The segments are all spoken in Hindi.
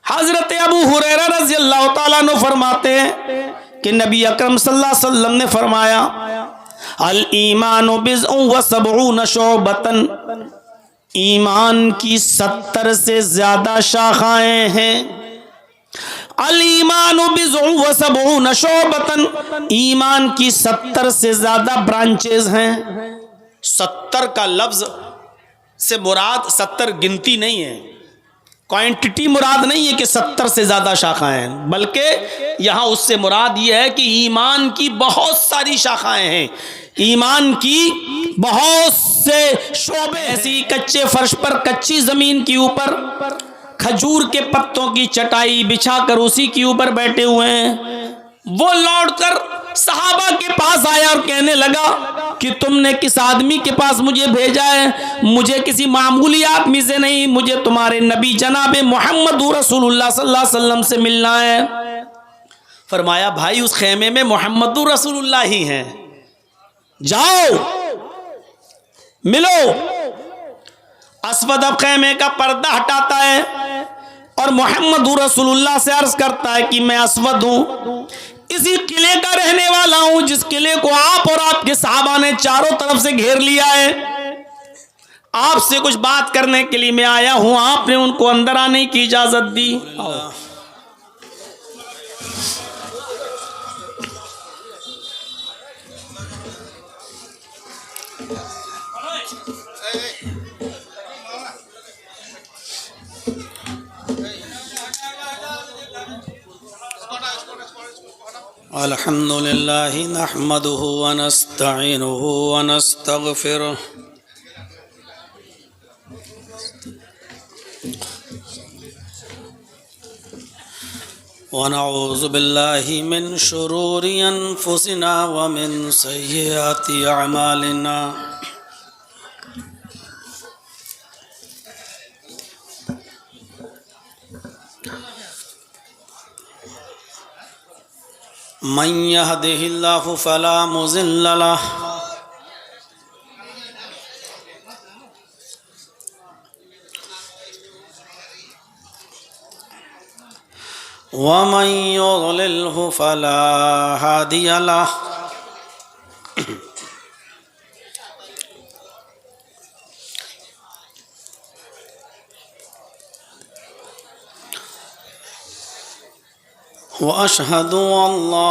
हजरत अबू हुरैरा रज़ियल्लाहु ताला अन्हु फरमाते हैं कि नबी अकरम सल्लल्लाहु अलैहि वसल्लम ने फरमाया, अल ईमानु बिज़उन व सबऊन शुअबतन, ईमान की 70 से ज्यादा शाखाएं हैं। अल ईमानु बिज़उन व सबऊन शुअबतन, ईमान की 70 से ज्यादा ब्रांचेज हैं। 70 का लफ्ज से मुराद 70 गिनती नहीं है, क्वांटिटी मुराद नहीं है कि 70 से ज्यादा शाखाएं हैं, बल्कि यहां उससे मुराद यह है कि ईमान की बहुत सारी शाखाएं हैं, ईमान की बहुत से शोबे। ऐसी कच्चे फर्श पर, कच्ची जमीन के ऊपर खजूर के पत्तों की चटाई बिछाकर उसी के ऊपर बैठे हुए हैं। वो लौटकर सहाबा के पास आया और कहने लगा कि तुमने किस आदमी के पास मुझे भेजा है? मुझे किसी मामूली आदमी से नहीं, मुझे तुम्हारे नबी जनाब मोहम्मद रसूलुल्लाह सल्लल्लाहु अलैहि वसल्लम से मिलना है। फरमाया, भाई उस खेमे में मोहम्मद रसूलुल्लाह ही हैं, जाओ मिलो। अस्वद अब खेमे का पर्दा हटाता है और मोहम्मद रसूलुल्लाह से अर्ज करता है कि मैं अस्वद हूं, इसी किले का रहने वाला हूं जिस किले को आप और आपके सहाबा ने चारों तरफ से घेर लिया है। आपसे कुछ बात करने के लिए मैं आया हूं, आपने उनको अंदर आने की इजाजत दी। अल्हम्दुलिल्लाहि नहमदुहु व नस्तईनुहु व नस्तगफिरुह व नऊज़ु बिल्लाहि मिन शुरूरि अनफुसिना व मिन सय्यिआति अअमालिना। मन यहदिहिल्लाहु फला मुज़िल्ल लहु व मन युज़लिल्हु फला हादिय लहु। व अशहदु अल्ला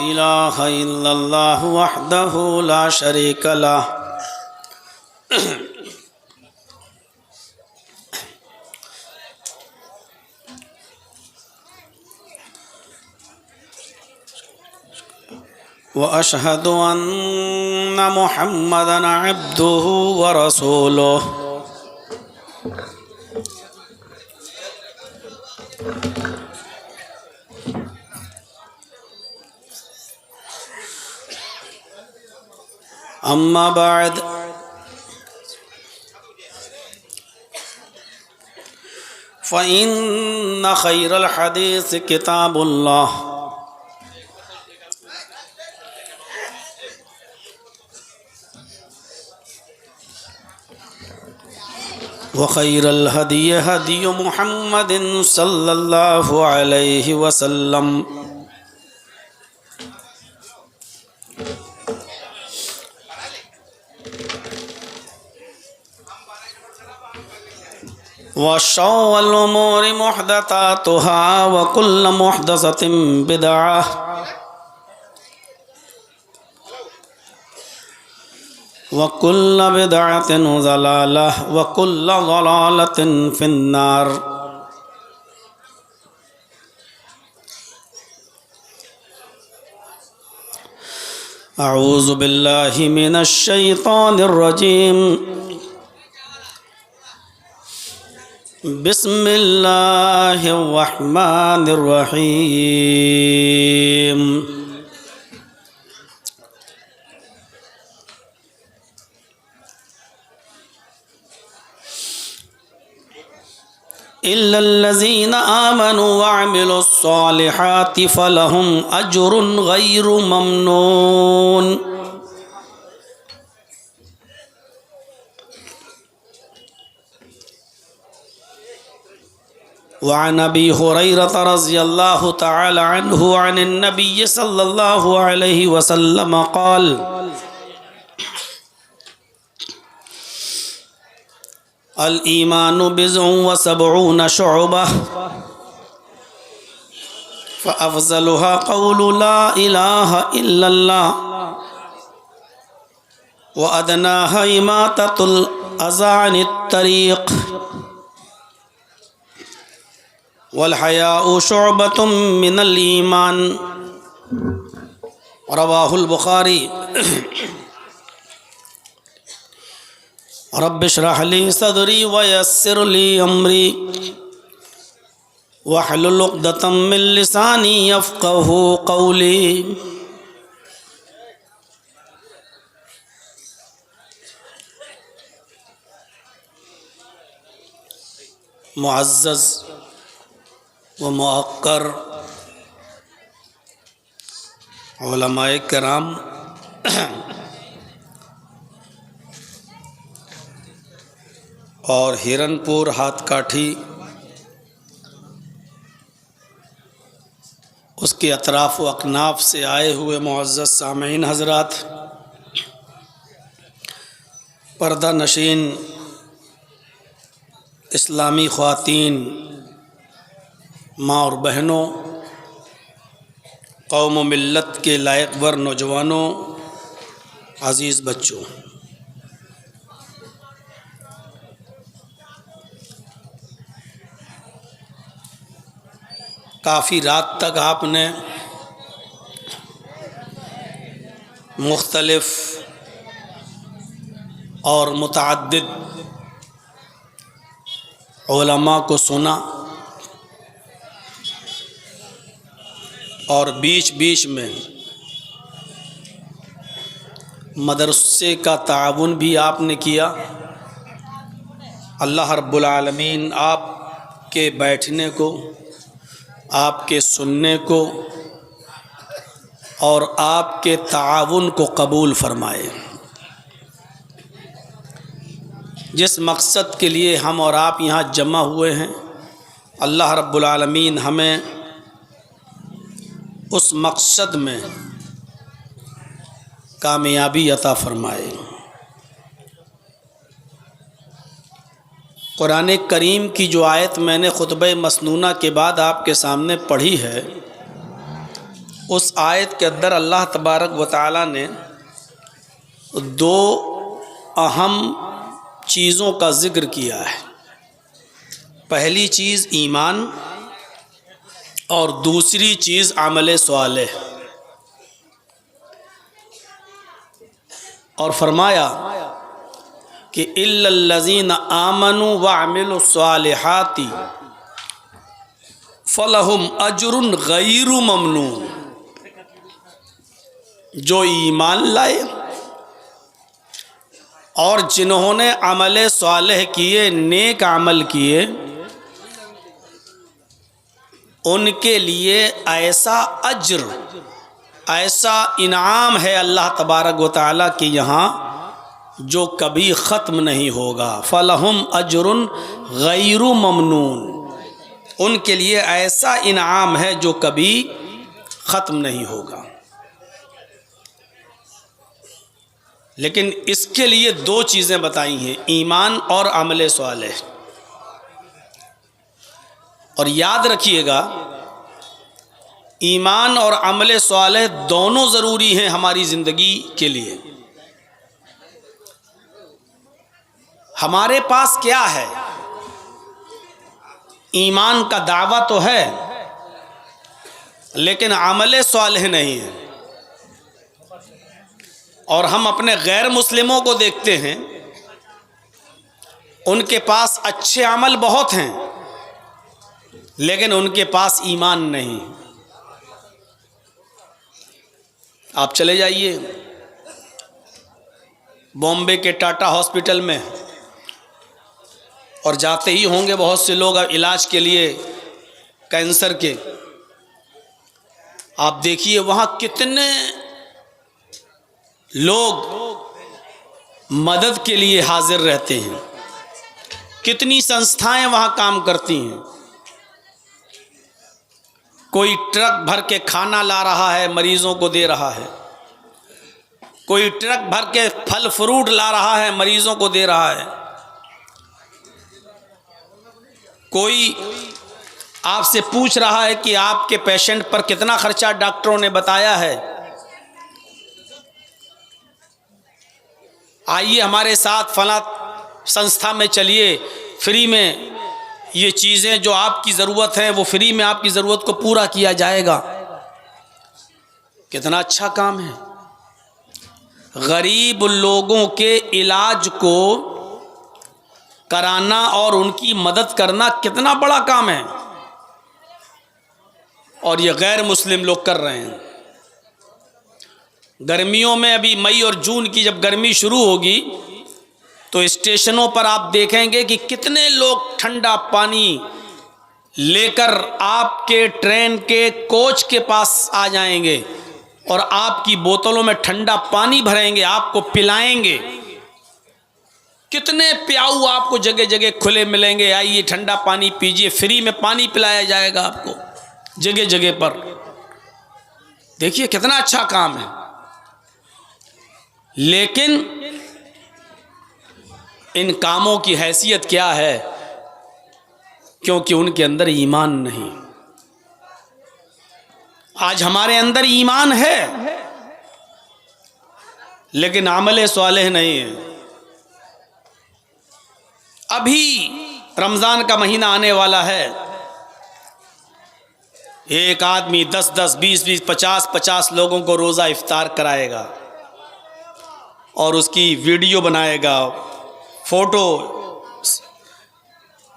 इलाहा इल्लल्लाह वहदहु ला शरीक लहु व अशहदु अन्ना मुहम्मदन अब्दुहु व रसूलुहु। अम्मा बाद फ़इन्न खैरल हदीस किताबुल्लाह व खैरल हदी हदी मुहम्मदिन सल्लल्लाहु अलैहि वसल्लम व शर्रुल उमूरि मुहदसातुहा व कुल्लु मुहदसतिन बिदअह व कुल्लु बिदअतिन ज़लालह व कुल्लु ज़लालतिन फिन्नार। अऊज़ु बिल्लाहि मिनश शैतानिर रजीम। बिस्मिल्लाहिर रहमानिर रहीम। इल्लल्लज़ीना आमनू व अमिलुस्सॉलिहाति फलहुम अज्रुन गैरु ममनून। वअन अबी हुरैरह रज़ियल्लाहु तआला अन्हु अन नबी सल्लल्लाहु अलैहि वसल्लम क़ाल अल ईमानु बिज़उन व सबऊन शुअबह फ़अफ़ज़लुहा क़ौलु ला इलाहा इल्लल्लाह व अदनाहा इमाततुल अज़ा अनित तरीक़ वल हयाउ शुअबतुम मिनल ईमान। रवाहुल बुखारी। रब्बि इश्रह ली सदरी व यस्सिर ली अमरी वहलुल उक़दतम मिन लिसानी यफ़क़हू क़ौली। मुअज़्ज़ज़ व मुअक्कर उलमाए किराम, और हिरनपुर हाथकाठी उसके अतराफ़ व अकनाफ से आए हुए मुअज़्ज़ज़ सामीन हज़रात, पर्दा नशीन इस्लामी ख़वातीन, माँ और बहनों, कौम व मिल्लत के लायक वर नौजवानों, अज़ीज़ बच्चों, काफ़ी रात तक आपने मुख्तलिफ़ और मुतअद्दिद उलमा को सुना और बीच बीच में मदरसे का ताउन भी आपने किया। अल्लाह रब्बुल आलमीन आपके बैठने को, आपके सुनने को और आपके ताउन को कबूल फरमाए। जिस मकसद के लिए हम और आप यहाँ जमा हुए हैं, अल्लाह रब्बुल आलमीन हमें उस मकसद में कामयाबी अता फरमाए। कुरान करीम की जो आयत मैंने खुतबे मसनूना के बाद आपके सामने पढ़ी है, उस आयत के अंदर अल्लाह तबारक व तआला ने दो अहम चीज़ों का ज़िक्र किया है। पहली चीज़ ईमान और दूसरी चीज़ अमल सालेह। और फरमाया कि इल्लल्लज़ीना आमनू व अमिलुस सालिहाति फलहुम अजरुन गैरु ममनून। जो ईमान लाए और जिन्होंने अमल सालेह किए, नेक अमल किए, उनके लिए ऐसा अज्र, ऐसा इनाम है अल्लाह तबारक व तआला के यहाँ जो कभी ख़त्म नहीं होगा। फ़लहुम अज्रुन गैरु ममनून। उनके लिए ऐसा इनाम है जो कभी ख़त्म नहीं होगा। लेकिन इसके लिए दो चीज़ें बताई हैं, ईमान और अमल सालेह। और याद रखिएगा, ईमान और अमल सालेह दोनों ज़रूरी हैं हमारी ज़िंदगी के लिए। हमारे पास क्या है? ईमान का दावा तो है, लेकिन अमल सालेह नहीं है। और हम अपने गैर मुस्लिमों को देखते हैं, उनके पास अच्छे अमल बहुत हैं, लेकिन उनके पास ईमान नहीं। आप चले जाइए बॉम्बे के टाटा हॉस्पिटल में, और जाते ही होंगे बहुत से लोग इलाज के लिए कैंसर के। आप देखिए वहाँ कितने लोग मदद के लिए हाजिर रहते हैं, कितनी संस्थाएं वहाँ काम करती हैं। कोई ट्रक भर के खाना ला रहा है, मरीजों को दे रहा है। कोई ट्रक भर के फल फ्रूट ला रहा है, मरीजों को दे रहा है। कोई आपसे पूछ रहा है कि आपके पेशेंट पर कितना खर्चा डॉक्टरों ने बताया है, आइए हमारे साथ फला संस्था में चलिए, फ्री में ये चीज़ें जो आपकी ज़रूरत है वो फ्री में आपकी ज़रूरत को पूरा किया जाएगा। कितना अच्छा काम है। गरीब लोगों के इलाज को कराना और उनकी मदद करना कितना बड़ा काम है, और ये गैर मुस्लिम लोग कर रहे हैं। गर्मियों में अभी मई और जून की जब गर्मी शुरू होगी तो स्टेशनों पर आप देखेंगे कि कितने लोग ठंडा पानी लेकर आपके ट्रेन के कोच के पास आ जाएंगे और आपकी बोतलों में ठंडा पानी भरेंगे, आपको पिलाएंगे। कितने प्याऊ आपको जगह जगह खुले मिलेंगे, आइए ठंडा पानी पीजिए, फ्री में पानी पिलाया जाएगा आपको जगह जगह पर। देखिए कितना अच्छा काम है। लेकिन इन कामों की हैसियत क्या है? क्योंकि उनके अंदर ईमान नहीं। आज हमारे अंदर ईमान है लेकिन अमल सालेह नहीं है। अभी रमज़ान का महीना आने वाला है, एक आदमी 10-10, 20-20, 50-50 लोगों को रोज़ा इफ्तार कराएगा और उसकी वीडियो बनाएगा, फ़ोटो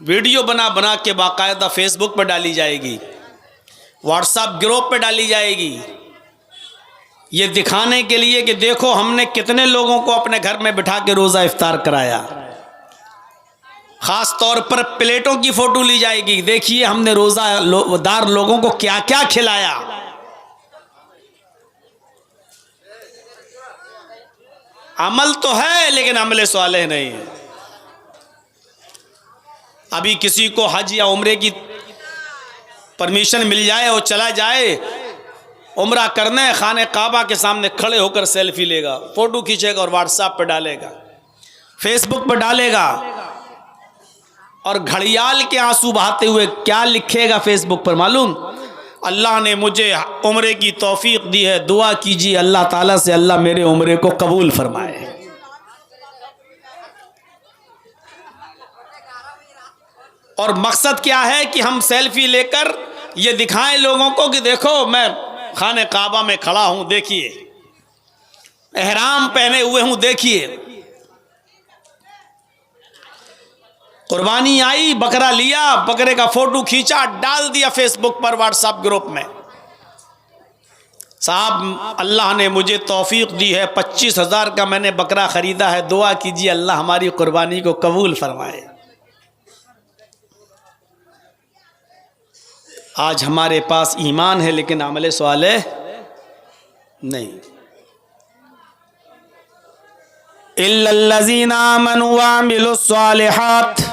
वीडियो बना के बाकायदा फेसबुक पर डाली जाएगी, व्हाट्सएप ग्रुप पे डाली जाएगी, ये दिखाने के लिए कि देखो हमने कितने लोगों को अपने घर में बिठा के रोज़ा इफ्तार कराया। ख़ास तौर पर प्लेटों की फ़ोटो ली जाएगी, देखिए हमने रोज़ादार लोगों को क्या क्या खिलाया। अमल तो है लेकिन अमल सालेह नहीं है। अभी किसी को हज या उम्रे की परमिशन मिल जाए और चला जाए उम्रा करने, खाने काबा के सामने खड़े होकर सेल्फी लेगा, फ़ोटो खींचेगा और व्हाट्सएप पर डालेगा, फेसबुक पर डालेगा, और घड़ियाल के आंसू बहाते हुए क्या लिखेगा फेसबुक पर मालूम? अल्लाह ने मुझे उम्रे की तौफीक दी है, दुआ कीजिए अल्लाह ताला से अल्लाह मेरे उम्रे को कबूल फरमाए। और मकसद क्या है कि हम सेल्फी लेकर ये दिखाएं लोगों को कि देखो मैं खाने काबा में खड़ा हूं, देखिए एहराम पहने हुए हूं, देखिए कुर्बानी आई, बकरा लिया, बकरे का फोटो खींचा, डाल दिया फेसबुक पर, व्हाट्सएप ग्रुप में। साहब अल्लाह ने मुझे तौफीक दी है, 25,000 का मैंने बकरा खरीदा है, दुआ कीजिए अल्लाह हमारी कुर्बानी को कबूल फरमाए। आज हमारे पास ईमान है लेकिन अमल सालेह नहीं। इल्लल्लज़ीना आमनू व अमिलुस्सालिहात,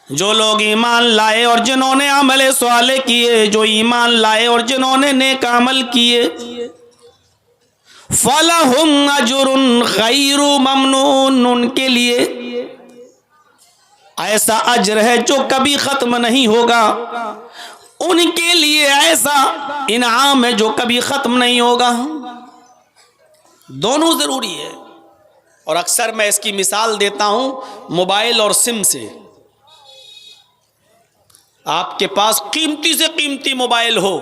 जो लोग ईमान लाए और जिन्होंने अमल सालेह किए, जो ईमान लाए और जिन्होंने नेक अमल किए, फलहुम अजरुन गैरु ममनून, उनके लिए ऐसा अज्र है जो कभी खत्म नहीं होगा, उनके लिए ऐसा इनाम है जो कभी खत्म नहीं होगा। दोनों जरूरी है। और अक्सर मैं इसकी मिसाल देता हूं मोबाइल और सिम से। आपके पास कीमती से कीमती मोबाइल हो,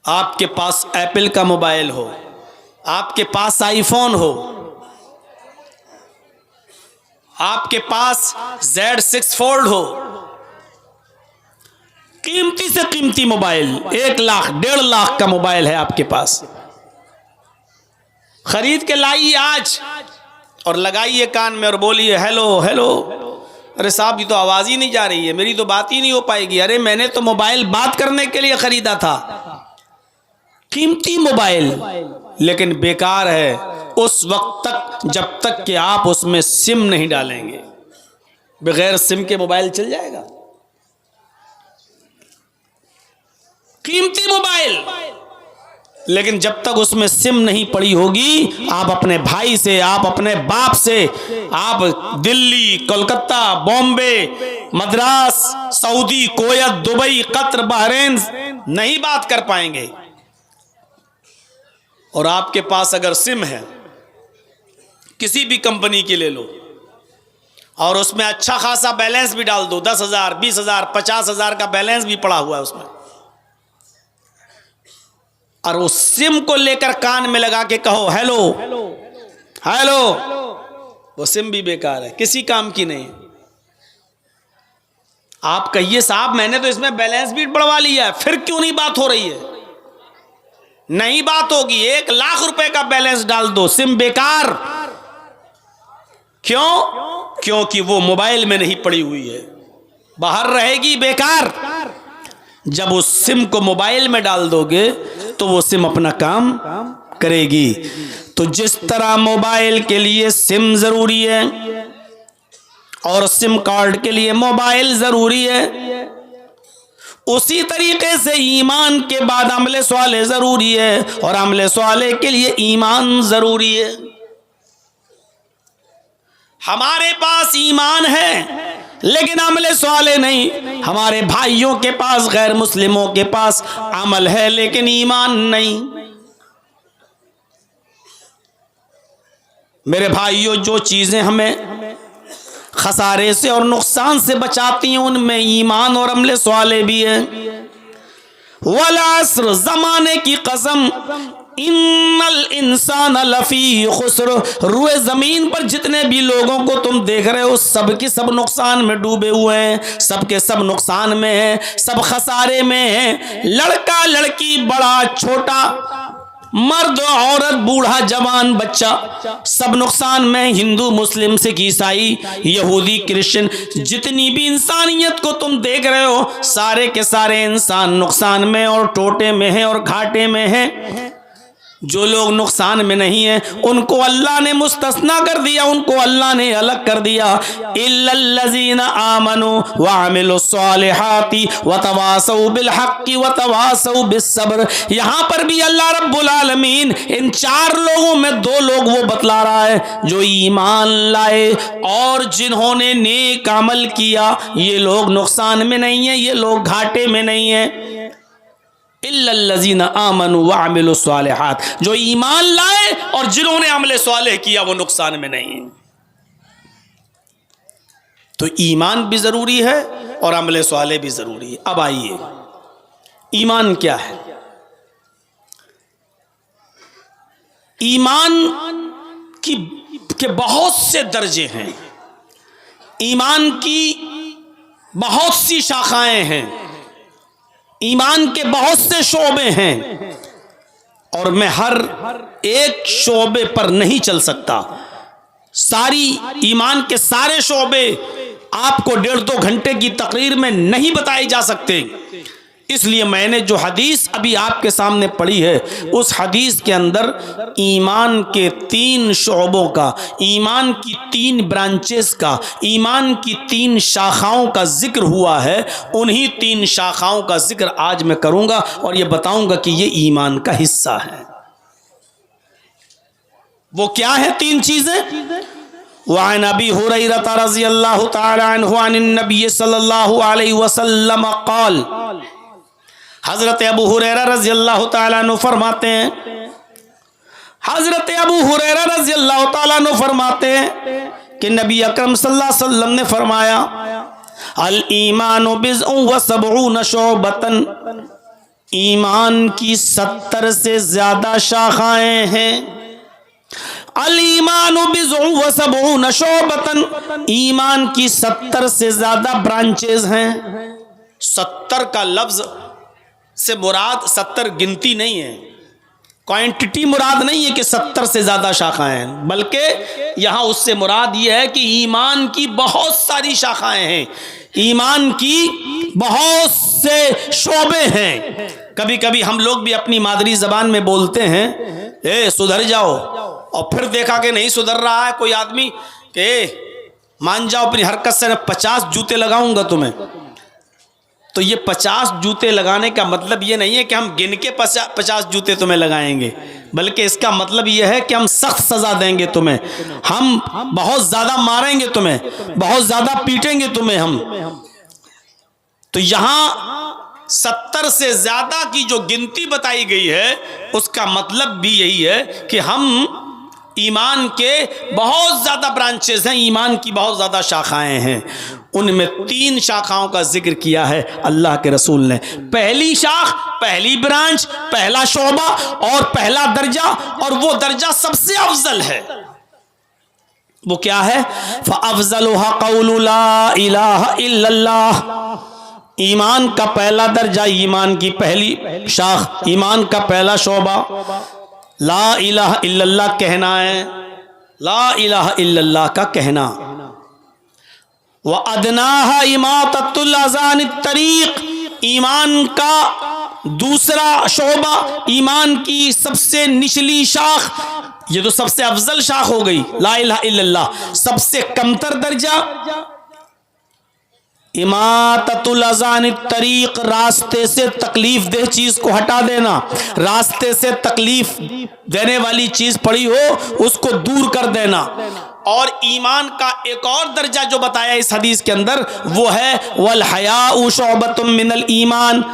आपके पास एप्पल का मोबाइल हो, आपके पास आईफोन हो, आपके पास Z6 फोल्ड हो, कीमती से कीमती मोबाइल 1 लाख 1.5 लाख का मोबाइल है आपके पास, खरीद के लाइए आज और लगाइए कान में और बोलिए हेलो हेलो। अरे साहब ये तो आवाज़ ही नहीं जा रही है, मेरी तो बात ही नहीं हो पाएगी। अरे मैंने तो मोबाइल बात करने के लिए ख़रीदा था, कीमती मोबाइल, लेकिन बेकार है उस वक्त तक जब तक कि आप उसमें सिम नहीं डालेंगे। बगैर सिम के मोबाइल चल जाएगा? कीमती मोबाइल, लेकिन जब तक उसमें सिम नहीं पड़ी होगी, आप अपने भाई से, आप अपने बाप से, आप Delhi, Kolkata, Bombay, Madras, Saudi, Kuwait, Dubai, Qatar, Bahrain नहीं बात कर पाएंगे। और आपके पास अगर सिम है, किसी भी कंपनी की ले लो, और उसमें अच्छा खासा बैलेंस भी डाल दो, 10,000, 20,000, 50,000 का बैलेंस भी पड़ा हुआ है उसमें, और उस सिम को लेकर कान में लगा के कहो हेलो हेलो, वो सिम भी बेकार है, किसी काम की नहीं। आप कहिए साहब मैंने तो इसमें बैलेंस भी बढ़वा लिया है, फिर क्यों नहीं बात हो रही है? नहीं बात होगी। 1 लाख रुपए का बैलेंस डाल दो, सिम बेकार। क्यों? क्योंकि वो मोबाइल में नहीं पड़ी हुई है, बाहर रहेगी, बेकार। जब उस सिम को मोबाइल में डाल दोगे तो वो सिम अपना काम करेगी। तो जिस तरह मोबाइल के लिए सिम जरूरी है और सिम कार्ड के लिए मोबाइल जरूरी है, उसी तरीके से ईमान के बाद अमले स्वाले जरूरी है, और अमले स्वाले के लिए ईमान जरूरी है। हमारे पास ईमान है लेकिन अमले स्वाले नहीं। हमारे भाइयों के पास, गैर मुस्लिमों के पास अमल है लेकिन ईमान नहीं। मेरे भाइयों, जो चीजें हमें खसारे से और नुकसान से बचाती हैं उनमें ईमान और अमले स्वाले भी है। वल अस्र, जमाने की कसम, इन्नल इंसान लफी खुस्र, रुए जमीन पर जितने भी लोगों को तुम देख रहे हो सब के सब नुकसान में डूबे हुए हैं, सबके सब नुकसान में हैं, सब खसारे में हैं। लड़का लड़की, बड़ा छोटा, मर्द औरत, बूढ़ा जवान, बच्चा, सब नुकसान में। हिंदू, मुस्लिम, सिख, ईसाई, यहूदी, क्रिश्चियन, जितनी भी इंसानियत को तुम देख रहे हो सारे के सारे इंसान नुकसान में और टोटे में हैं और घाटे में हैं। जो लोग नुकसान में नहीं है उनको अल्लाह ने मुस्तस्ना कर दिया, उनको अल्लाह ने अलग कर दिया। इल्लल्लज़ीना आमनू व अमिलुस्सालिहाति व तवासौ बिल हक्कि व तवासौ बिस्सब्र। यहाँ पर भी अल्लाह रब्बुल आलमीन इन 4 लोगों में 2 लोग वो बतला रहा है जो ईमान लाए और जिन्होंने नेक अमल किया। ये लोग नुकसान में नहीं है, ये लोग घाटे में नहीं है। इल्लल्लज़ीना आमनू व अमिलुस्सालिहात, जो ईमान लाए और जिन्होंने अमले स्वालेह किया वो नुकसान में नहीं है। तो ईमान भी जरूरी है और अमले स्वालेह भी जरूरी है। अब आइए, ईमान क्या है? ईमान के बहुत से दर्जे हैं, ईमान की बहुत सी शाखाएं हैं, ईमान के बहुत से शोबे हैं, और मैं हर एक शोबे पर नहीं चल सकता। सारी ईमान के सारे शोबे आपको 1.5-2 घंटे की तकरीर में नहीं बताए जा सकते। इसलिए मैंने जो हदीस अभी आपके सामने पढ़ी है उस हदीस के अंदर ईमान के 3 शोबों का, ईमान की 3 ब्रांचेस का, ईमान की 3 शाखाओं का जिक्र हुआ है। उन्हीं 3 शाखाओं का जिक्र आज मैं करूंगा और ये बताऊंगा कि ये ईमान का हिस्सा है। वो क्या है 3 चीजें? वअन अबी हुरैरा रज़ियल्लाहु तआला अन्हु अन नबी सल्लल्लाहु अलैहि वसल्लम क़ाल, हजरत अबू हुरैरा रज़ियल्लाहु तआला अन्हु फरमाते हैं, हजरत अबू हुरैरा रज़ियल्लाहु तआला अन्हु फरमाते हैं कि नबी अकरम सल्लल्लाहु अलैहि वसल्लम ने फरमाया, अल ईमानु बिज़उन व सबऊन शुअबतन, ईमान की 70 से ज्यादा शाखाएं हैं। अल ईमानु बिज़उन व सबऊन शुअबतन, ईमान की 70 से ज्यादा ब्रांचेज हैं। 70 का लफ्ज से मुराद 70 गिनती नहीं है, क्वांटिटी मुराद नहीं है कि 70 से ज्यादा शाखाएं हैं, बल्कि यहां उससे मुराद यह है कि ईमान की बहुत सारी शाखाएं हैं, ईमान की बहुत से शोबे हैं। कभी कभी हम लोग भी अपनी मादरी जबान में बोलते हैं, ए सुधर जाओ, और फिर देखा कि नहीं सुधर रहा है कोई आदमी कि मान जाओ अपनी हरकत से 50 जूते लगाऊंगा तुम्हें। तो ये 50 जूते लगाने का मतलब ये नहीं है कि हम गिन के 50 जूते तुम्हें लगाएंगे, बल्कि इसका मतलब ये है कि हम सख्त सजा देंगे तुम्हें, हम बहुत ज़्यादा मारेंगे तुम्हें, बहुत ज़्यादा पीटेंगे तुम्हें हम। तो यहाँ 70 से ज़्यादा की जो गिनती बताई गई है उसका मतलब भी यही है कि हम ईमान के बहुत ज़्यादा ब्रांचेस हैं, ईमान की बहुत ज़्यादा शाखाएं हैं, उनमें 3 शाखाओं का जिक्र किया है अल्लाह के रसूल ने। पहली शाख, पहली ब्रांच, पहला शोबा और पहला दर्जा, और वो दर्जा सबसे अफजल है, वो क्या है? फ़अफ़ज़लुहा क़ौलु ला इलाहा इल्लल्लाह। ईमान का पहला दर्जा, ईमान की पहली शाख, ईमान का पहला शोबा ला इलाहा इल्लल्लाह कहना है, ला इलाहा इल्लल्लाह का कहना। व अदनाहा इमाततुल अज़ा अनित तरीक़। ईमान का दूसरा शोबा, ईमान की सबसे निचली शाख, ये तो सबसे अफजल शाख हो गई ला इलाहा इल्लल्लाह। सबसे कमतर दर्जा इमाततुल अज़ा अनित तरीक़, रास्ते से तकलीफ दे चीज को हटा देना, रास्ते से तकलीफ देने वाली चीज पड़ी हो उसको दूर कर देना। और ईमान का एक और दर्जा जो बताया इस हदीस के अंदर वो है वल हयाउ शुअबतुम मिनल ईमान।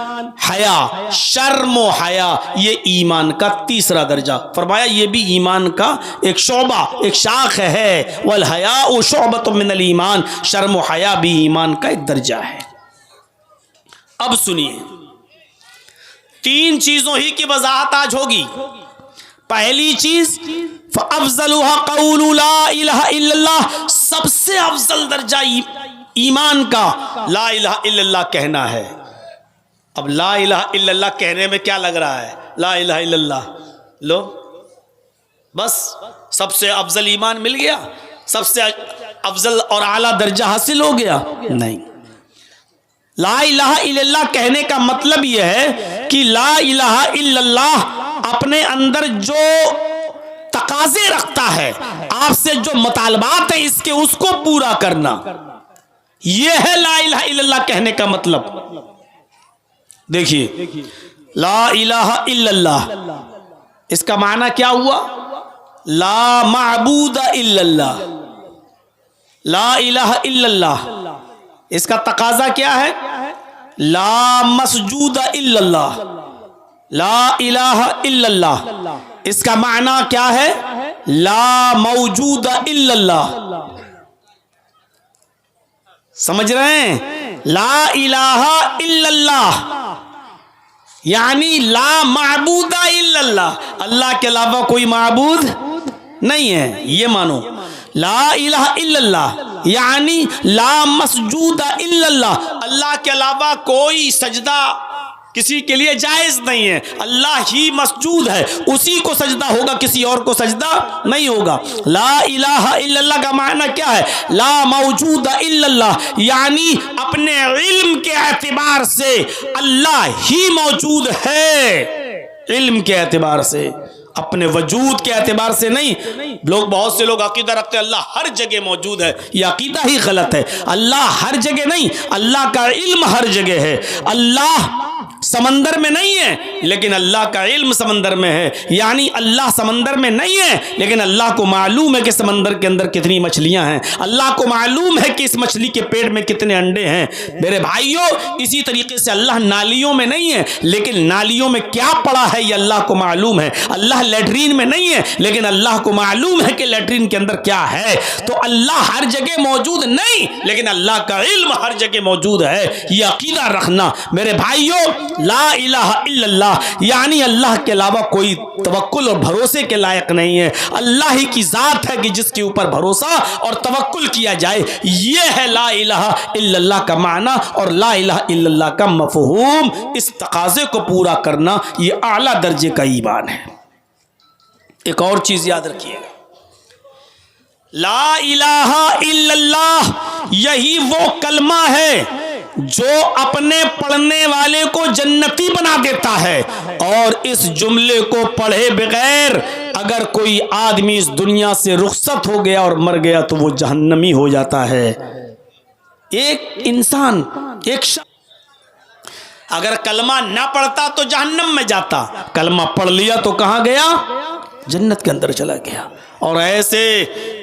हया, शर्म व हया, ये ईमान का तीसरा दर्जा। फरमाया ये भी ईमान का एक शोबा, एक शाख है। वल हयाउ शुअबतुम मिनल ईमान, शर्म व हया भी ईमान का एक दर्जा है। अब सुनिए, 3 चीजों ही की वजाहत आज होगी। पहली चीज फ़अफ़ज़लुहा क़ौलु ला इलाहा इल्लल्लाह, सबसे अफजल दर्जा ईमान का ला इलाहा इल्लल्लाह कहना है। अब ला इलाहा इल्लल्लाह कहने में क्या लग रहा है? ला इलाहा इल्लल्लाह लो बस सबसे अफजल ईमान मिल गया, सबसे अफजल और आला दर्जा हासिल हो गया? नहीं। ला इलाहा इल्लल्लाह कहने का मतलब यह है कि ला इलाहा इल्लल्लाह अपने अंदर जो तकाजे रखता है, आपसे जो मुतालबात है इसके, उसको पूरा करना, यह है ला इलाहा इल्लल्लाह कहने का मतलब। देखिए, ला इलाहा इल्लल्लाह इसका माना क्या हुआ? ला माबूद इल्लल्लाह। ला इलाहा इल्लल्लाह इसका तकाजा क्या है? ला मसजूद इल्लल्लाह। ला इलाहा इल्लल्लाह इसका माना क्या है? ला मौजूद इल्लल्लाह। समझ रहे हैं? ला इलाहा इल्लल्लाह यानी ला माबूदा इल्लल्लाह, अल्लाह के अलावा कोई माबूद नहीं है, ये मानो। ला इलाहा इल्लल्लाह यानी ला मसजूदा इल्लल्लाह, अल्लाह के अलावा कोई सजदा किसी के लिए जायज नहीं है, अल्लाह ही मसजूद है, उसी को सजदा होगा, किसी और को सजदा नहीं होगा। ला इलाहा इल्लल्लाह का माना क्या है? ला मौजूद इल्लल्लाह यानी अपने इल्म के एतबार से अल्लाह ही मौजूद है, इल्म के एतबार से, अपने वजूद के एतबार से नहीं। लोग, बहुत से लोग अकीदा रखते हैं अल्लाह हर जगह मौजूद है, यह अकीदा ही गलत है। अल्लाह हर जगह नहीं, अल्लाह का इल्म हर जगह है। अल्लाह समंदर में नहीं है लेकिन अल्लाह का इल्म समंदर में है, यानी अल्लाह समंदर में नहीं है लेकिन अल्लाह को मालूम है कि समंदर के अंदर कितनी मछलियां हैं, अल्लाह को मालूम है कि इस मछली के पेट में कितने अंडे हैं। मेरे भाइयों, इसी तरीके से अल्लाह नालियों में नहीं है लेकिन नालियों में क्या पड़ा है ये अल्लाह को मालूम है। अल्लाह लैट्रीन में नहीं है लेकिन अल्लाह को मालूम है कि लैट्रीन के अंदर क्या है। तो अल्लाह हर जगह मौजूद नहीं लेकिन अल्लाह का इल्म हर जगह मौजूद है, यह अकीदा रखना। मेरे भाइयों, ला इलाहा इल्लल्लाह यानी अल्लाह के अलावा कोई तवक्कुल और भरोसे के लायक नहीं है। अल्लाह ही की जात है कि जिसके ऊपर भरोसा और तवक्कुल किया जाए, यह है ला इलाहा इल्लल्लाह का माना और ला इलाहा इल्लल्लाह का मफहूम। इस तकाजे को पूरा करना यह आला दर्जे का ईमान है। एक और चीज याद रखिएगा, ला इलाहा इल्लल्लाह यही वो कलमा है जो अपने पढ़ने वाले को जन्नती बना देता है, और इस जुमले को पढ़े बगैर अगर कोई आदमी इस दुनिया से रुखसत हो गया और मर गया तो वो जहन्नमी हो जाता है। एक इंसान, एक अगर कलमा ना पढ़ता तो जहन्नम में जाता, कलमा पढ़ लिया तो कहाँ गया? जन्नत के अंदर चला गया। और ऐसे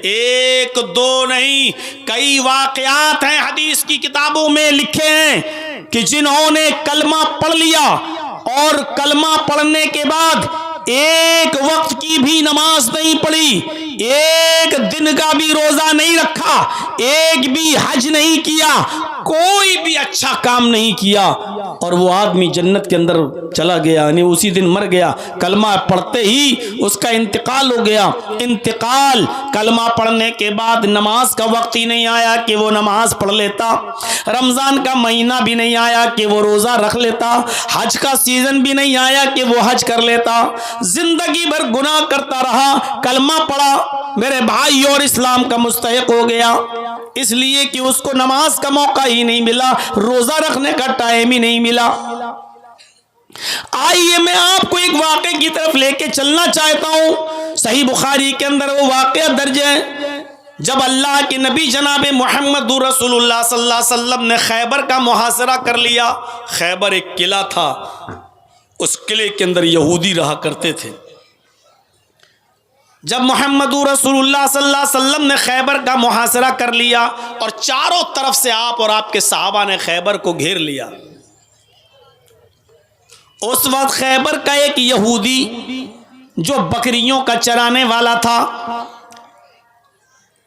एक दो नहीं, कई वाक़यात हैं हदीस की किताबों में लिखे हैं कि जिन्होंने कलमा पढ़ लिया और कलमा पढ़ने के बाद एक वक्त की भी नमाज नहीं पढ़ी, एक दिन का भी रोजा नहीं रखा, एक भी हज नहीं किया, कोई भी अच्छा काम नहीं किया, और वो आदमी जन्नत के अंदर चला गया, यानी उसी दिन मर गया। कलमा पढ़ते ही उसका इंतकाल हो गया। इंतकाल कलमा पढ़ने के बाद नमाज का वक्त ही नहीं आया कि वो नमाज पढ़ लेता, रमज़ान का महीना भी नहीं आया कि वो रोज़ा रख लेता, हज का सीज़न भी नहीं आया कि वो हज कर लेता। जिंदगी भर गुनाह करता रहा, कलमा पढ़ा मेरे भाई और इस्लाम का मुस्तहिक हो गया, इसलिए कि उसको नमाज का मौका ही नहीं मिला, रोजा रखने का टाइम ही नहीं मिला। आइए मैं आपको एक वाक़े की तरफ लेके चलना चाहता हूं। सही बुखारी के अंदर वो वाक़या दर्ज है, जब अल्लाह के नबी जनाब मोहम्मद रसूलुल्लाह सल्लल्लाहु अलैहि वसल्लम ने खैबर का मुहासरा कर लिया। खैबर एक किला था, उस किले के अंदर यहूदी रहा करते थे। जब मोहम्मद रसूलुल्लाह सल्लल्लाहु अलैहि वसल्लम ने खैबर का मुहासरा कर लिया और चारों तरफ से आप और आपके सहाबा ने खैबर को घेर लिया, उस वक्त खैबर का एक यहूदी जो बकरियों का चराने वाला था,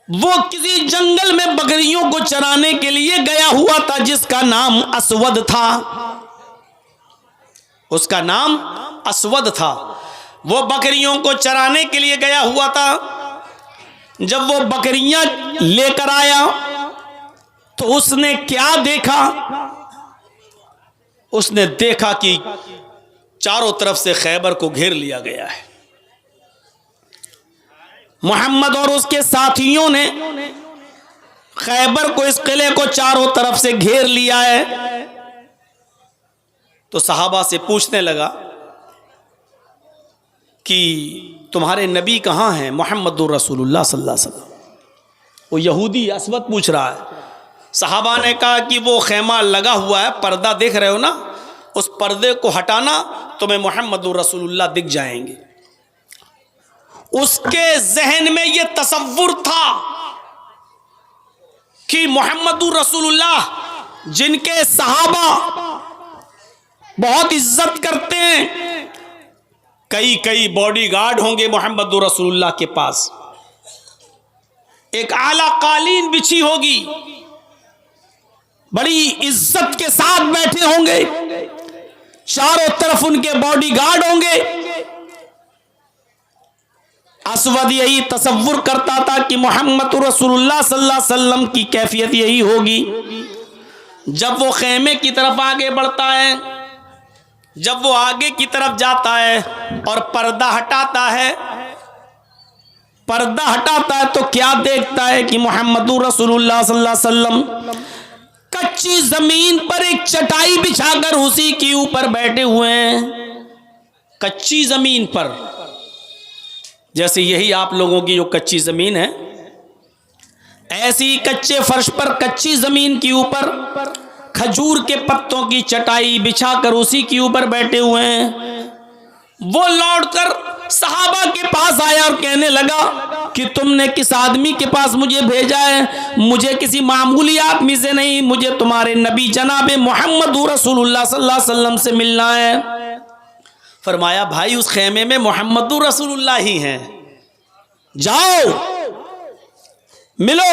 वो किसी जंगल में बकरियों को चराने के लिए गया हुआ था, जिसका नाम असवद था। उसका नाम असवद था। वो बकरियों को चराने के लिए गया हुआ था। जब वो बकरियां लेकर आया तो उसने क्या देखा? उसने देखा कि चारों तरफ से खैबर को घेर लिया गया है। मोहम्मद और उसके साथियों ने खैबर को, इस किले को चारों तरफ से घेर लिया है। तो सहाबा से पूछने लगा कि तुम्हारे नबी कहाँ हैं? मोहम्मद रसूलुल्लाह सल्लल्लाहु अलैहि वसल्लम। वो यहूदी असवद पूछ रहा है। सहाबा ने कहा कि वो खेमा लगा हुआ है, पर्दा देख रहे हो ना, उस पर्दे को हटाना, तुम्हें मोहम्मद रसूलुल्लाह दिख जाएंगे। उसके जहन में ये तसव्वुर था कि मोहम्मद रसूलुल्लाह जिनके सहाबा बहुत इज्जत करते हैं, कई कई बॉडीगार्ड होंगे मोहम्मद रसूलुल्लाह के पास, एक आला कालीन बिछी होगी, बड़ी इज्जत के साथ बैठे होंगे, चारों तरफ उनके बॉडीगार्ड होंगे। असवद यही तसव्वुर करता था कि मोहम्मद रसूलुल्लाह सल्लल्लाहु अलैहि वसल्लम की कैफियत यही होगी। जब वो खेमे की तरफ आगे बढ़ता है, जब वो आगे की तरफ जाता है और पर्दा हटाता है, पर्दा हटाता है तो क्या देखता है कि मोहम्मद रसूलुल्लाह सल्लल्लाहु अलैहि वसल्लम कच्ची जमीन पर एक चटाई बिछाकर उसी के ऊपर बैठे हुए हैं। कच्ची जमीन पर, जैसे यही आप लोगों की जो कच्ची जमीन है, ऐसी कच्चे फर्श पर, कच्ची जमीन के ऊपर खजूर के पत्तों की चटाई बिछाकर उसी के ऊपर बैठे हुए हैं। वो लौटकर सहाबा के पास आया और कहने लगा कि तुमने किस आदमी के पास मुझे भेजा है? मुझे किसी मामूली आदमी से नहीं, मुझे तुम्हारे नबी जनाब मोहम्मद रसूलुल्लाह सल्लल्लाहु अलैहि वसल्लम से मिलना है। फरमाया भाई उस खेमे में मोहम्मद रसूलुल्लाह ही हैं, जाओ मिलो।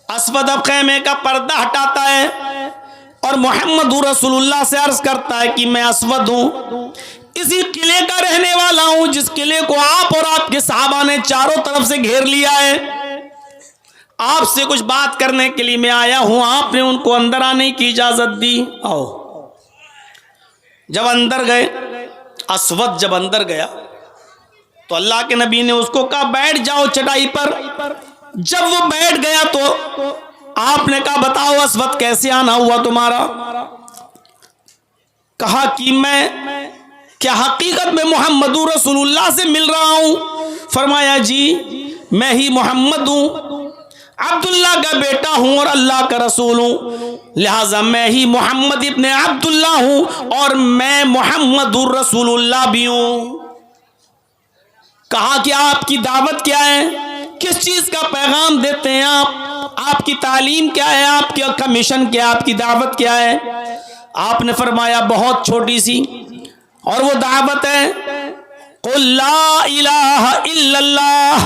असवद अब खेमे का पर्दा हटाता है और मोहम्मद रसूलुल्लाह से अर्ज करता है कि मैं असवद हूं, इसी किले का रहने वाला हूं जिस किले को आप और आपके सहाबा ने चारों तरफ से घेर लिया है। आपसे कुछ बात करने के लिए मैं आया हूं, आपने उनको अंदर आने की इजाजत दी, आओ। जब अंदर गए, असवद जब अंदर गया तो अल्लाह के नबी ने उसको कहा बैठ जाओ चटाई पर। जब वो बैठ गया तो आपने कहा बताओ असवद कैसे आना हुआ तुम्हारा? कहा कि मैं क्या हकीकत में मोहम्मद रसूलुल्लाह से मिल रहा हूं? फरमाया जी मैं ही मोहम्मद हूं। अब्दुल्ला का बेटा हूं और अल्लाह का रसूल हूं, लिहाजा मैं ही मोहम्मद इब्ने अब्दुल्ला हूं और मैं मोहम्मदुर रसूलुल्लाह भी हूं। कहा कि आपकी दावत क्या है, किस चीज का पैगाम देते हैं आप, आपकी तालीम क्या है, आपका मिशन क्या है, आपकी दावत क्या है। आपने फरमाया बहुत छोटी सी, और वो दावत है कुल ला इलाहा इल्लल्लाह।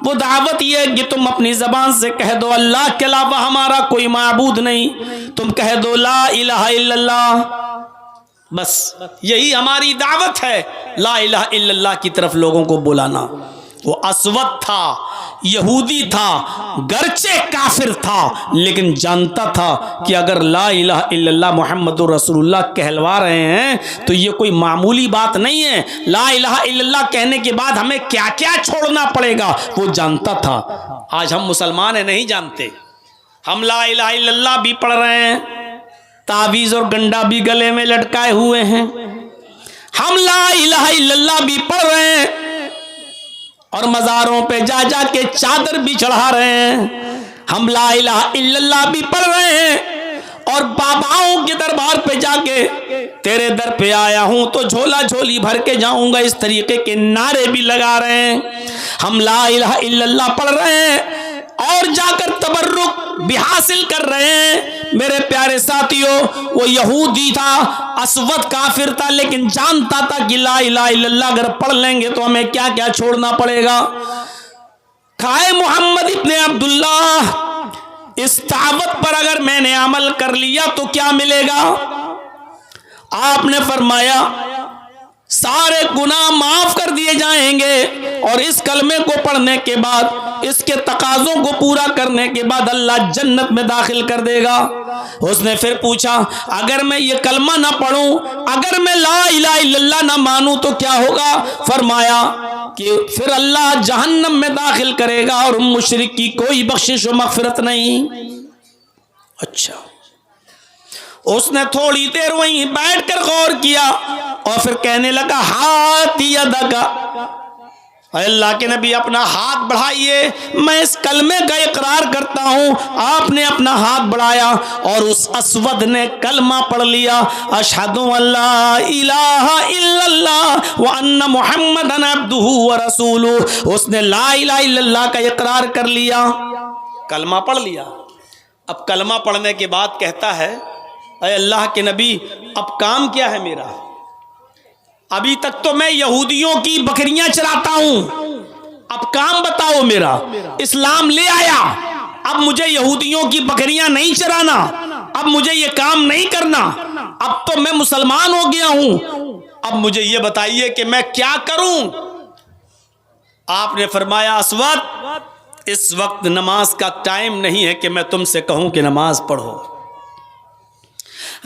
वो दावत ये है कि तुम अपनी जबान से कह दो अल्लाह के अलावा हमारा कोई माबूद नहीं, तुम कह दो ला इलाहा इल्लल्लाह, बस यही हमारी दावत है, ला इलाहा इल्लल्लाह की तरफ लोगों को बुलाना। वो अस्वद था, यहूदी था, गरचे काफिर था, लेकिन जानता था कि अगर ला इलाहा इल्लल्लाह मुहम्मदुर रसूलुल्लाह कहलवा रहे हैं तो ये कोई मामूली बात नहीं है। ला इलाहा इल्लल्लाह कहने के बाद हमें क्या क्या छोड़ना पड़ेगा वो जानता था। आज हम मुसलमान हैं, नहीं जानते। हम ला इलाहा इल्लल्लाह भी पढ़ रहे हैं, तावीज़ और गंडा भी गले में लटकाए हुए हैं। हम ला इलाहा इल्लल्लाह भी पढ़ रहे हैं और मज़ारों पे जा जा के चादर भी चढ़ा रहे हैं। हम ला इलाहा इल्लल्लाह भी पढ़ रहे हैं और बाबाओं के दरबार पे जाके तेरे दर पे आया हूं तो झोला झोली भर के जाऊंगा, इस तरीके के नारे भी लगा रहे हैं। हम ला इलाहा इल्लल्लाह पढ़ रहे हैं और जाकर तबर्रुक भी हासिल कर रहे हैं। मेरे प्यारे साथियों, वो यहूदी था, अस्वद काफिर था, लेकिन जानता था कि ला इलाहा इल्लल्लाह अगर पढ़ लेंगे तो हमें क्या क्या छोड़ना पड़ेगा। खाए मोहम्मद इब्ने अब्दुल्लाह, इस दावत पर अगर मैंने अमल कर लिया तो क्या मिलेगा। आपने फरमाया सारे गुनाह माफ कर दिए जाएंगे और इस कलमे को पढ़ने के बाद, इसके तकाजों को पूरा करने के बाद अल्लाह जन्नत में दाखिल कर देगा। उसने फिर पूछा अगर मैं ये कलमा ना पढ़ूं, अगर मैं ला इलाहा इल्लल्लाह ना मानूं तो क्या होगा। फरमाया कि फिर अल्लाह जहन्नम में दाखिल करेगा और मुशरिक की कोई बख्शिश व मगफिरत नहीं। अच्छा, उसने थोड़ी देर वहीं बैठकर गौर किया और फिर कहने लगा हाथ यदका, अल्लाह के नबी अपना हाथ बढ़ाइए, मैं इस कलमे का इकरार करता हूँ। आपने अपना हाथ बढ़ाया और उस अस्वद ने कलमा पढ़ लिया, अशहदु अल्ला इलाहा इल्लल्लाह व अन्ना मुहम्मदन अब्दुहु व रसूलुहु। उसने ला इलाहा इल्लल्लाह का इकरार कर लिया, कलमा पढ़ लिया। अब कलमा पढ़ने के बाद कहता है अरे अल्लाह के नबी अब काम क्या है मेरा, अभी तक तो मैं यहूदियों की बकरियां चराता हूं, अब काम बताओ मेरा। इस्लाम ले आया, अब मुझे यहूदियों की बकरियां नहीं चराना, अब मुझे ये काम नहीं करना, अब तो मैं मुसलमान हो गया हूं, अब मुझे ये बताइए कि मैं क्या करूं। आपने फरमाया अस्वद इस वक्त नमाज का टाइम नहीं है कि मैं तुमसे कहूं कि नमाज पढ़ो,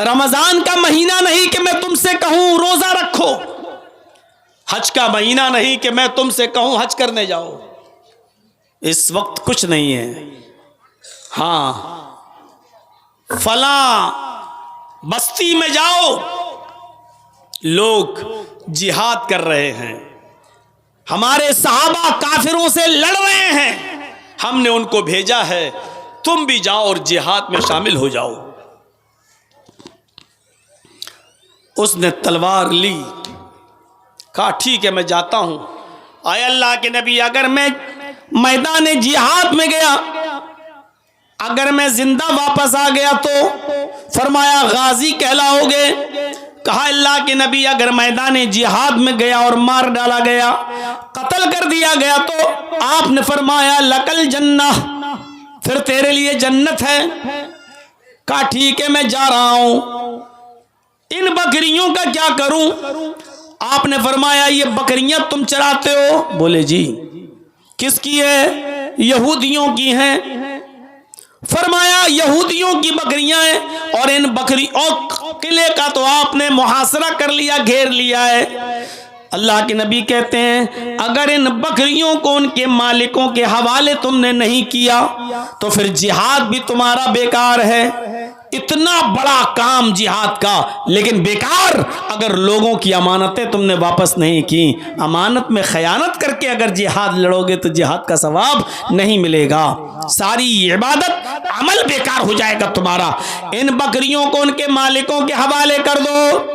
रमजान का महीना नहीं कि मैं तुमसे कहूं रोजा रखो, हज का महीना नहीं कि मैं तुमसे कहूं हज करने जाओ, इस वक्त कुछ नहीं है। हाँ, फला बस्ती में जाओ, लोग जिहाद कर रहे हैं, हमारे सहाबा काफिरों से लड़ रहे हैं, हमने उनको भेजा है, तुम भी जाओ और जिहाद में शामिल हो जाओ। उसने तलवार ली, कहा ठीक है मैं जाता हूं। आए अल्लाह के नबी अगर मैं मैदान जिहाद में गया, अगर मैं जिंदा वापस आ गया तो फरमाया गाजी कहलाओगे। कहा अल्लाह के नबी अगर मैदान जिहाद में गया और मार डाला गया, कत्ल कर दिया गया तो आपने फरमाया लकल जन्नह, फिर तेरे लिए जन्नत है। कहा ठीक है मैं जा रहा हूं, इन बकरियों का क्या करूं। आपने फरमाया ये बकरियां तुम चराते हो। बोले जी। किसकी है। यहूदियों की हैं। फरमाया यहूदियों की बकरियां हैं और इन बकरी और किले का तो आपने मुहासरा कर लिया, घेर लिया है। अल्लाह के नबी कहते हैं अगर इन बकरियों को उनके मालिकों के हवाले तुमने नहीं किया तो फिर जिहाद भी तुम्हारा बेकार है। इतना बड़ा काम जिहाद का, लेकिन बेकार। अगर लोगों की अमानतें तुमने वापस नहीं की, अमानत में खयानत करके अगर जिहाद लड़ोगे तो जिहाद का सवाब नहीं मिलेगा। सारी इबादत अमल बेकार हो जाएगा तुम्हारा। इन बकरियों को उनके मालिकों के हवाले कर दो।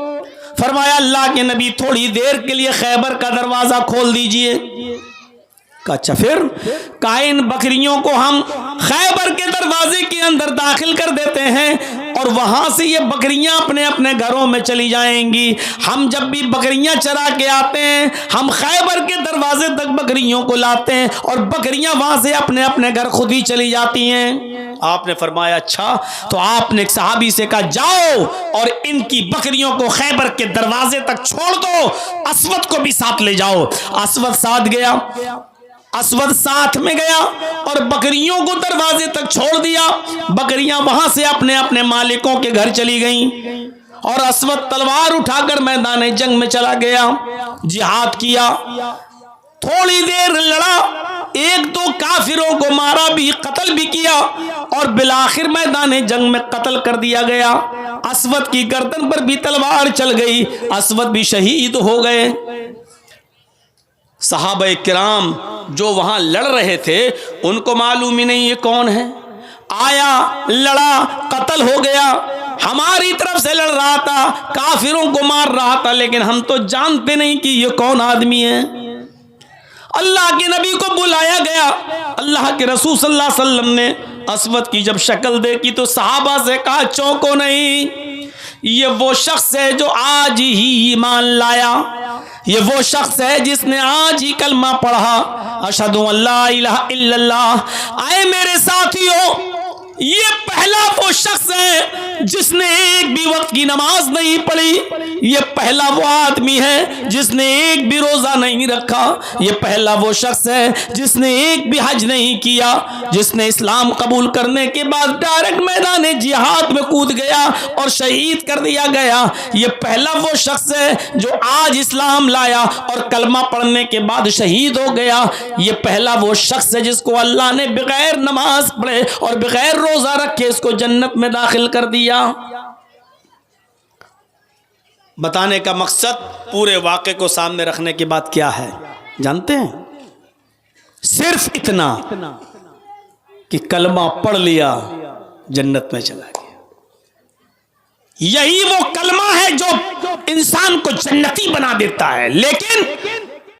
फरमाया अल्लाह के नबी थोड़ी देर के लिए खैबर का दरवाजा खोल दीजिए। अच्छा फिर कहा इन बकरियों को हम खैबर के दरवाजे के अंदर दाखिल कर देते हैं और वहां से ये बकरियां अपने अपने घरों में चली जाएंगी। हम जब भी बकरियां चरा के आते हैं हम खैबर के दरवाजे तक बकरियों को लाते हैं और बकरियां वहां से अपने अपने घर खुद ही चली जाती हैं। आपने फरमाया अच्छा। तो आपने एक सहाबी से कहा जाओ और इनकी बकरियों को खैबर के दरवाजे तक छोड़ दो, असवद को भी साथ ले जाओ। असवद साथ गया, असवद साथ में गया और बकरियों को दरवाजे तक छोड़ दिया। बकरियां वहां से अपने अपने मालिकों के घर चली गईं और असवद तलवार उठाकर मैदान जंग में चला गया, जिहाद किया, थोड़ी देर लड़ा, एक दो काफिरों को मारा भी, कत्ल भी किया और बिलाखिर मैदान जंग में कत्ल कर दिया गया। असवद की गर्दन पर भी तलवार चल गई, असवद भी शहीद हो गए। सहाबा किराम जो वहां लड़ रहे थे उनको मालूम ही नहीं ये कौन है। आया, लड़ा, कत्ल हो गया, हमारी तरफ से लड़ रहा था, काफिरों को मार रहा था, लेकिन हम तो जानते नहीं कि ये कौन आदमी है। अल्लाह के नबी को बुलाया गया। अल्लाह के रसूल सल्लल्लाहु अलैहि वसल्लम ने असवद की जब शक्ल देखी तो सहाबा से कहा चौंको नहीं, ये वो शख्स है जो आज ही ईमान लाया, ये वो शख्स है जिसने आज ही कलमा पढ़ा, अशहदु अल्ला इलाहा इल्लल्लाह। आए मेरे साथियों, ये पहला वो शख्स है जिसने एक भी वक्त की नमाज नहीं पढ़ी, ये पहला वो आदमी है जिसने एक भी रोजा नहीं रखा, ये पहला वो शख्स है जिसने एक भी हज नहीं किया, जिसने इस्लाम कबूल करने के बाद डायरेक्ट मैदान जिहाद में कूद गया और शहीद कर दिया गया। ये पहला वो शख्स है जो आज इस्लाम लाया और कलमा पढ़ने के बाद शहीद हो गया। ये पहला वो शख्स है जिसको अल्लाह ने बगैर नमाज पढ़े और बगैर रोजा रखे इसको जन्नत में दाखिल कर दिया। बताने का मकसद पूरे वाक़े को सामने रखने के बाद क्या है जानते हैं? सिर्फ इतना कि कलमा पढ़ लिया, जन्नत में चला गया। यही वो कलमा है जो इंसान को जन्नती बना देता है। लेकिन